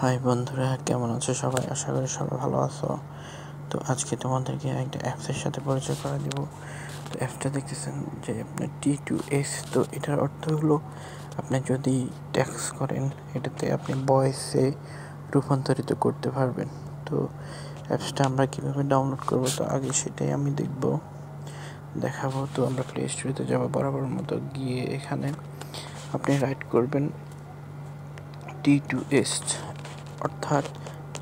High বন্ধুরা, কেমন আছো সবাই? আশা করি সবাই ভালো আছো। তো আজকে তোমাদেরকে একটা অ্যাপসের সাথে পরিচয় করে দিব। তো অ্যাপসটা দেখতেছেন যে আপনার T2S। তো এটার অর্থ হলো আপনি যদি টেক্সট করেন এটাতে আপনি ভয়েসে রূপান্তরিত করতে পারবেন। তো অ্যাপসটা আমরা কীভাবে ডাউনলোড করবো, তো আগে সেটাই আমি দেখাবো। তো আমরা প্লে স্টোরেতে যাবো, বরাবর মতো গিয়ে এখানে আপনি রাইট করবেন T2S, অর্থাৎ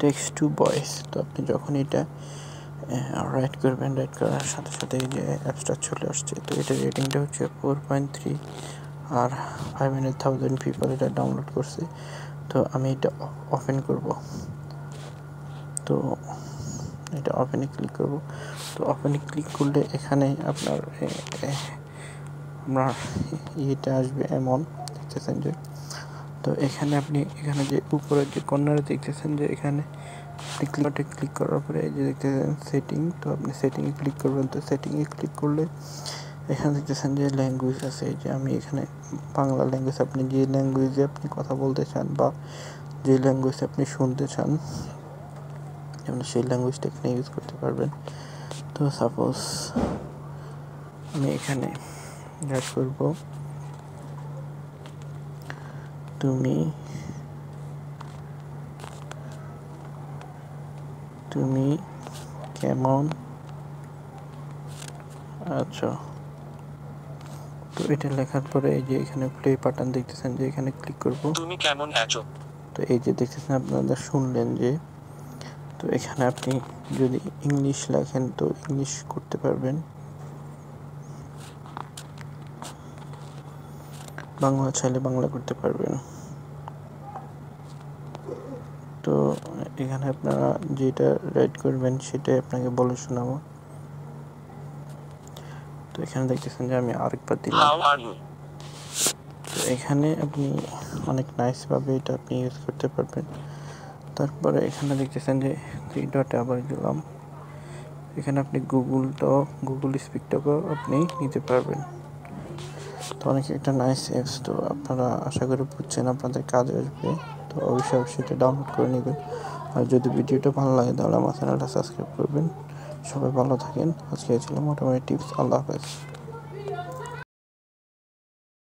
টেক্সট টু ভয়েস। তো আপনি যখন এটা রাইট করবেন, রাইট করার সাথে সাথে এই যে অ্যাপসটা চলে আসছে। তো এটার রেটিংটা হচ্ছে 4.3 আর 500,000 পিপল এটা ডাউনলোড করছে। তো আমি এটা ওপেন করব। তো এটা ওপেনে ক্লিক করব। তো ওপেনে ক্লিক করলে এখানে আপনার ইয়েটা আসবে এমন, দেখতেছেন যে। তো এখানে যে উপরের যে কর্নারে দেখতেছেন যে এখানে আপনি ক্লিক করার পরে এই যে দেখতেছেন সেটিং। তো আপনি সেটিংয়ে ক্লিক করবেন। তো সেটিংয়ে ক্লিক করলে এখানে দেখতেছেন যে ল্যাঙ্গুয়েজ আছে। যে আমি এখানে বাংলা ল্যাঙ্গুয়েজ, আপনি যে ল্যাঙ্গুয়েজে আপনি কথা বলতে চান বা যে ল্যাঙ্গুয়েজ আপনি শুনতে চান আপনি সেই ল্যাঙ্গুয়েজটা এখানে ইউজ করতে পারবেন। তো সাপোজ আমি এখানে অ্যাড করব তুমি কেমন আছো। তো এটা লেখার পরে এই যে এখানে প্লে বাটন দেখতেছেন যে এখানে ক্লিক করব। তুমি কেমন আছো। তো এই যে দেখতেছেন আপনারা শুনলেন যে। তো এখানে আপনি যদি ইংলিশ লেখেন তো ইংলিশ করতে পারবেন, বাংলা চাইলে বাংলা করতে পারবেন। তো এখানে আপনারা যেটা রাইট করবেন সেটাই আপনাকে বলে শোনাবো। তো এখানে দেখতেছেন যে আমি আরেকবার দিলাম। তো এখানে আপনি অনেক নাইসভাবে এটা আপনি ইউজ করতে পারবেন। তারপরে এখানে দেখতেছেন যে 3 ডটে আবার দিলাম। এখানে আপনি গুগল স্পিকটাকেও আপনি নিতে পারবেন। তো অনেক একটা নাইস অ্যাপস। তো আপনারা আশা করি বুঝছেন, আপনাদের কাজে আসবে। তো অবশ্যই এটা ডাউনলোড করে নেবেন। আর যদি ভিডিওটা ভালো লাগে তাহলে আমার চ্যানেলটা সাবস্ক্রাইব করবেন। সবাই ভালো থাকেন। আজকে ছিল মোটামুটি টিপস। আল্লাহ হাফেজ।